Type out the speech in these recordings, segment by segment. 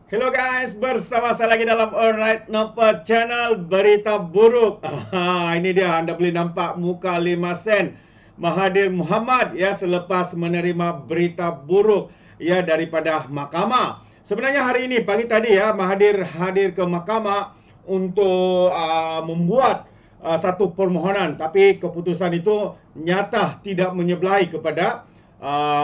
Hello guys, bersama saya lagi dalam Alright Nopa Channel Berita Buruk. Ini dia, anda boleh nampak muka 5 sen Mahathir Mohamad ya selepas menerima berita buruk ya daripada mahkamah. Sebenarnya hari ini pagi tadi ya Mahathir hadir ke mahkamah untuk membuat satu permohonan, tapi keputusan itu nyata tidak menyebelahi kepada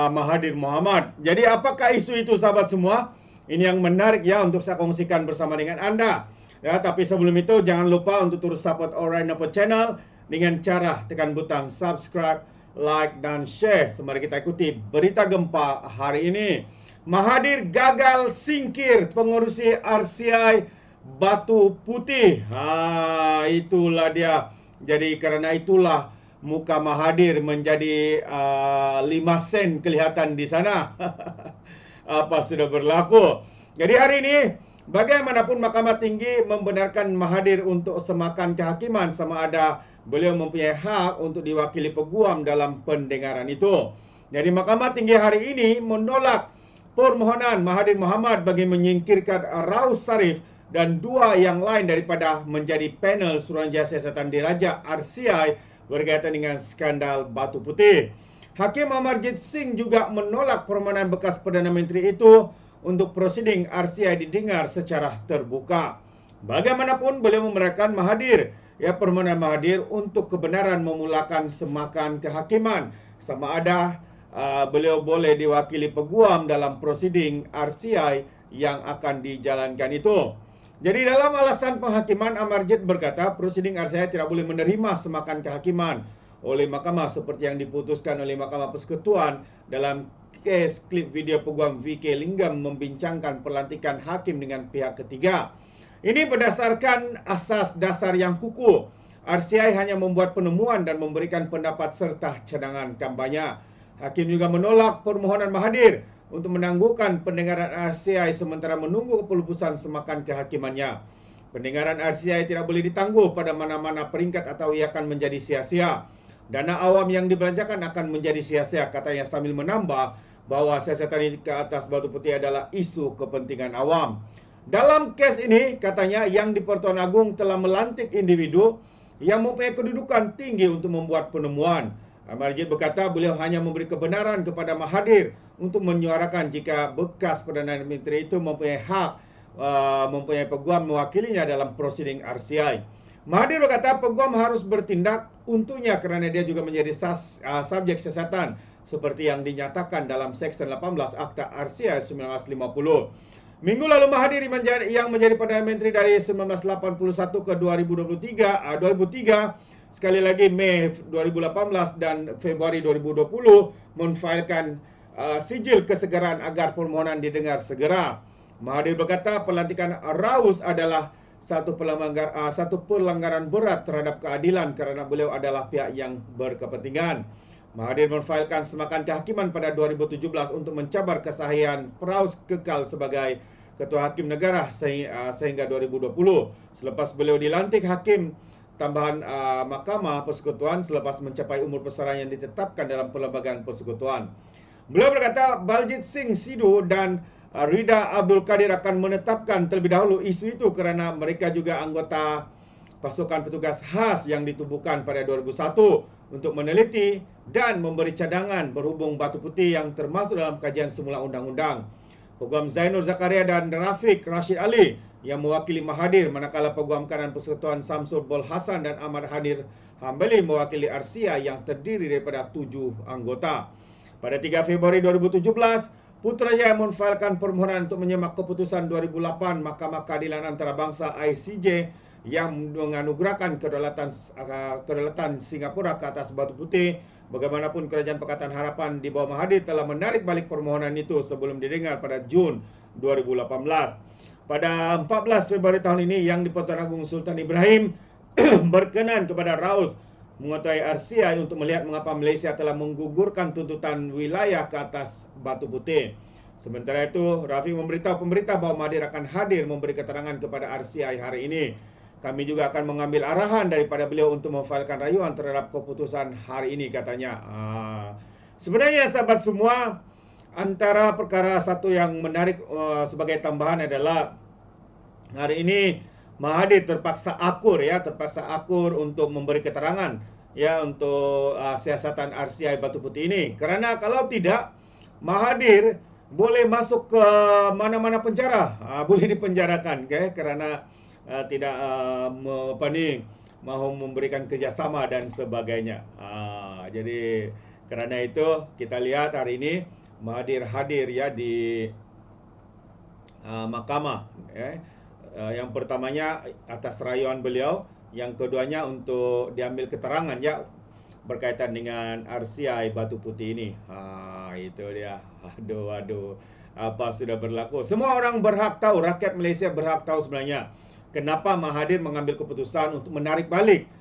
Mahathir Mohamad. Jadi apakah isu itu sahabat semua? Ini yang menarik ya untuk saya kongsikan bersama dengan anda. Ya, tapi sebelum itu jangan lupa untuk terus support Alright Nopa Channel dengan cara tekan butang subscribe, like dan share. Mari kita ikuti berita gempa hari ini. Mahathir gagal singkir pengurusi RCI Batu Putih. Itulah dia. Jadi karena itulah muka Mahathir menjadi 5 sen kelihatan di sana. Apa sudah berlaku. Jadi hari ini bagaimanapun Mahkamah Tinggi membenarkan Mahathir untuk semakan kehakiman sama ada beliau mempunyai hak untuk diwakili peguam dalam pendengaran itu. Jadi Mahkamah Tinggi hari ini menolak permohonan Mahathir Mohamad bagi menyingkirkan Raus Sarif dan dua yang lain daripada menjadi panel Suruhanjaya Siasatan Diraja RCI berkaitan dengan skandal Batu Putih. Hakim Amarjit Singh juga menolak permohonan bekas Perdana Menteri itu untuk prosiding RCI didengar secara terbuka. Bagaimanapun beliau membenarkan Mahathir, ya permohonan Mahathir untuk kebenaran memulakan semakan kehakiman sama ada beliau boleh diwakili peguam dalam prosiding RCI yang akan dijalankan itu. Jadi dalam alasan penghakiman Amarjit berkata prosiding RCI tidak boleh menerima semakan kehakiman oleh mahkamah seperti yang diputuskan oleh Mahkamah Persekutuan dalam kes klip video peguam VK Linggam membincangkan pelantikan hakim dengan pihak ketiga. Ini berdasarkan asas dasar yang kukuh. RCI hanya membuat penemuan dan memberikan pendapat serta cadangan kampanye. Hakim juga menolak permohonan Mahathir untuk menangguhkan pendengaran RCI sementara menunggu keputusan semakan kehakimannya. Pendengaran RCI tidak boleh ditangguh pada mana-mana peringkat atau ia akan menjadi sia-sia. Dana awam yang dibelanjakan akan menjadi sia-sia, katanya sambil menambah bahwa siasatan ke atas Batu Putih adalah isu kepentingan awam. Dalam kes ini, katanya yang di Pertuan Agong telah melantik individu yang mempunyai kedudukan tinggi untuk membuat penemuan. Amarjit berkata beliau hanya memberi kebenaran kepada Mahathir untuk menyuarakan jika bekas Perdana Menteri itu mempunyai hak mempunyai peguam mewakilinya dalam prosiding RCI. Mahathir berkata peguam harus bertindak untuknya kerana dia juga menjadi subjek siasatan seperti yang dinyatakan dalam Seksyen 18 Akta RCI 1950. Minggu lalu Mahathir yang menjadi Perdana Menteri dari 1981 ke 2003, sekali lagi Mei 2018 dan Februari 2020 menfailkan sijil kesegaran agar permohonan didengar segera. Mahathir berkata pelantikan Raus adalah satu pelanggaran berat terhadap keadilan kerana beliau adalah pihak yang berkepentingan. Mahathir menfailkan semakan kehakiman pada 2017 untuk mencabar kesahihan Raus kekal sebagai Ketua Hakim Negara sehingga 2020. Selepas beliau dilantik hakim tambahan Mahkamah Persekutuan selepas mencapai umur pesaran yang ditetapkan dalam Perlembagaan Persekutuan. Beliau berkata Baljit Singh Sidhu dan Rida Abdul Kadir akan menetapkan terlebih dahulu isu itu kerana mereka juga anggota pasukan petugas khas yang ditubuhkan pada 2001 untuk meneliti dan memberi cadangan berhubung Batu Putih yang termasuk dalam kajian semula undang-undang. Peguam Zainul Zakaria dan Rafiq Rashid Ali yang mewakili Mahathir, manakala Peguam Kanan Persekutuan Samsul Bol Hasan dan Ahmad Hadir Hambali mewakili RCI yang terdiri daripada 7 anggota. Pada 3 Februari 2017, Putrajaya menfailkan permohonan untuk menyemak keputusan 2008 Mahkamah Keadilan Antarabangsa ICJ yang menganugerahkan kedaulatan Singapura ke atas Batu Putih. Bagaimanapun Kerajaan Pakatan Harapan di bawah Mahathir telah menarik balik permohonan itu sebelum didengar pada Jun 2018. Pada 14 Februari tahun ini, Yang di-Pertuan Agong Sultan Ibrahim berkenan kepada Raus mengetuai RCI untuk melihat mengapa Malaysia telah menggugurkan tuntutan wilayah ke atas Batu Putih. Sementara itu, Rafiq memberitahu pemerintah bahawa Mahathir akan hadir memberi keterangan kepada RCI hari ini. Kami juga akan mengambil arahan daripada beliau untuk memfailkan rayuan terhadap keputusan hari ini, katanya. Sebenarnya sahabat semua, antara perkara satu yang menarik sebagai tambahan adalah hari ini Mahathir terpaksa akur untuk memberi keterangan ya untuk siasatan RCI Batu Putih ini. Kerana kalau tidak, Mahathir boleh masuk ke mana-mana penjara, boleh dipenjarakan, kerana tidak mahu memberikan kerjasama dan sebagainya. Jadi kerana itu kita lihat hari ini Mahathir hadir ya di mahkamah. Yang pertamanya atas rayuan beliau, yang keduanya untuk diambil keterangan ya berkaitan dengan RCI Batu Putih ini. Itu dia. Aduh, apa sudah berlaku? Semua orang berhak tahu, rakyat Malaysia berhak tahu sebenarnya kenapa Mahathir mengambil keputusan untuk menarik balik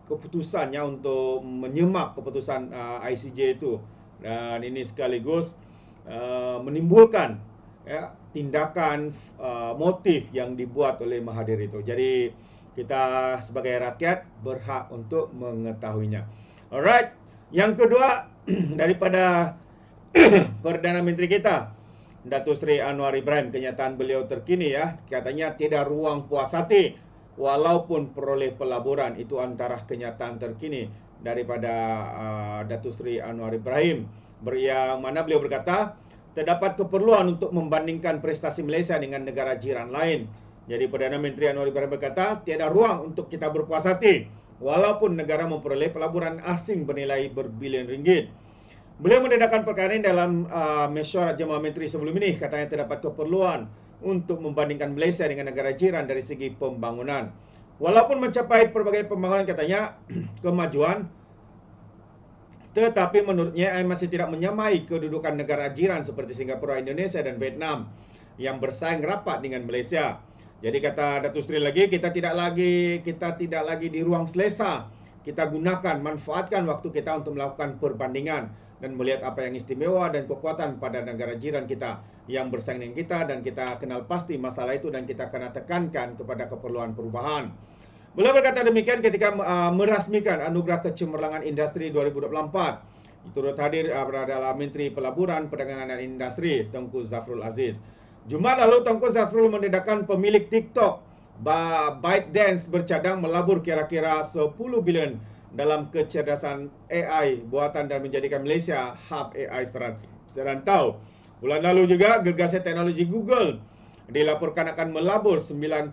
keputusannya untuk menyemak keputusan ICJ itu, dan ini sekaligus menimbulkan tindakan motif yang dibuat oleh Mahathir itu. Jadi kita sebagai rakyat berhak untuk mengetahuinya. Alright, yang kedua daripada Perdana Menteri kita Datuk Seri Anwar Ibrahim, kenyataan beliau terkini ya, katanya tidak ruang puas hati walaupun peroleh pelaburan. Itu antara kenyataan terkini daripada Datuk Seri Anwar Ibrahim, yang mana beliau berkata terdapat keperluan untuk membandingkan prestasi Malaysia dengan negara jiran lain. Jadi Perdana Menteri Anwar Ibrahim berkata tiada ruang untuk kita berpuas hati walaupun negara memperoleh pelaburan asing bernilai berbilion ringgit. Beliau mendedahkan perkara ini dalam mesyuarat Jemaah Menteri sebelum ini. Katanya terdapat keperluan untuk membandingkan Malaysia dengan negara jiran dari segi pembangunan. Walaupun mencapai pelbagai pembangunan katanya kemajuan, tetapi menurutnya masih tidak menyamai kedudukan negara jiran seperti Singapura, Indonesia dan Vietnam yang bersaing rapat dengan Malaysia. Jadi kata Datuk Seri lagi, kita tidak lagi di ruang selesa. Kita manfaatkan waktu kita untuk melakukan perbandingan dan melihat apa yang istimewa dan kekuatan pada negara jiran kita yang bersaing dengan kita, dan kita kenal pasti masalah itu dan kita akan tekankan kepada keperluan perubahan. Beliau berkata demikian ketika merasmikan Anugerah Kecemerlangan Industri 2024. Turut hadir adalah Menteri Pelaburan, Perdagangan dan Industri Tengku Zafrul Aziz. Jumaat lalu Tengku Zafrul mendedahkan pemilik TikTok ByteDance bercadang melabur kira-kira 10 bilion dalam kecerdasan AI buatan dan menjadikan Malaysia hub AI serantau. Bulan lalu juga gergasi teknologi Google dilaporkan akan melabur 9.4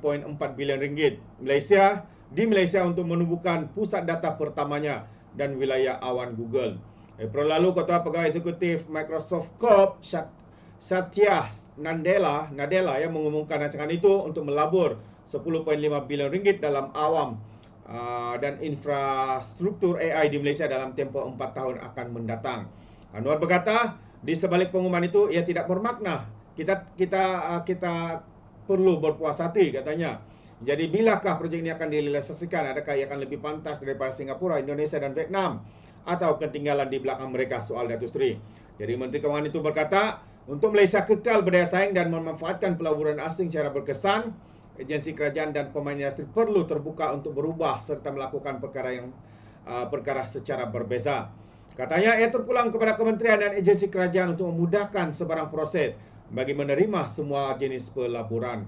bilion ringgit di Malaysia untuk menumbuhkan pusat data pertamanya dan wilayah awan Google. April lalu Ketua Pegawai Eksekutif Microsoft Corp Satya Nadella yang mengumumkan rancangan itu untuk melabur 10.5 bilion ringgit dalam awam dan infrastruktur AI di Malaysia dalam tempoh 4 tahun akan mendatang. Anwar berkata, di sebalik pengumuman itu ia tidak bermakna. Kita perlu berpuas hati katanya. Jadi bilakah projek ini akan direalisasikan? Adakah ia akan lebih pantas daripada Singapura, Indonesia dan Vietnam, atau ketinggalan di belakang mereka? Soal Datuk Seri. Jadi Menteri Keuangan itu berkata, untuk Malaysia kekal berdaya saing dan memanfaatkan pelaburan asing secara berkesan, agensi kerajaan dan pemain industri perlu terbuka untuk berubah serta melakukan perkara secara berbeza. Katanya ia terpulang kepada kementerian dan agensi kerajaan untuk memudahkan sebarang proses bagi menerima semua jenis pelaburan.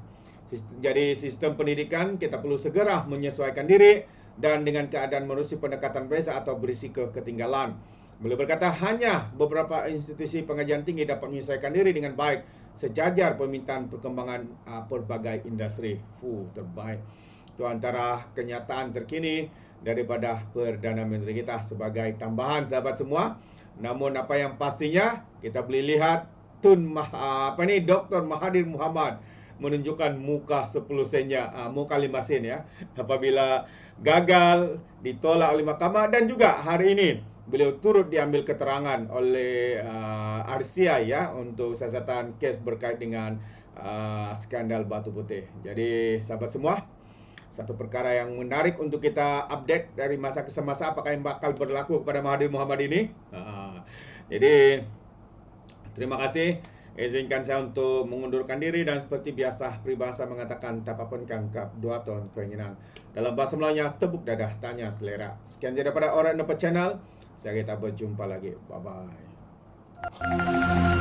Jadi sistem pendidikan kita perlu segera menyesuaikan diri dan dengan keadaan menerusi pendekatan berbeza atau berisiko ketinggalan. Beliau berkata hanya beberapa institusi pengajian tinggi dapat menyesuaikan diri dengan baik sejajar permintaan perkembangan pelbagai industri. Terbaik. Itu antara kenyataan terkini daripada Perdana Menteri kita sebagai tambahan sahabat semua. Namun apa yang pastinya kita boleh lihat Dr. Mahathir Mohamad menunjukkan muka 10 sennya, muka 5 sen ya, apabila gagal ditolak oleh mahkamah, dan juga hari ini beliau turut diambil keterangan oleh RCI ya untuk siasatan kes berkait dengan skandal Batu Putih. Jadi sahabat semua, satu perkara yang menarik untuk kita update dari masa ke masa, apakah yang bakal berlaku kepada Mahathir Mohamad ini. Jadi terima kasih. Izinkan saya untuk mengundurkan diri dan seperti biasa peribahasa mengatakan tak apa-apa kangkap 2 ton keinginan. Dalam bahasa Melayunya tepuk dadah tanya selera. Sekian saja daripada Alright No Channel. Saya kita berjumpa lagi. Bye-bye.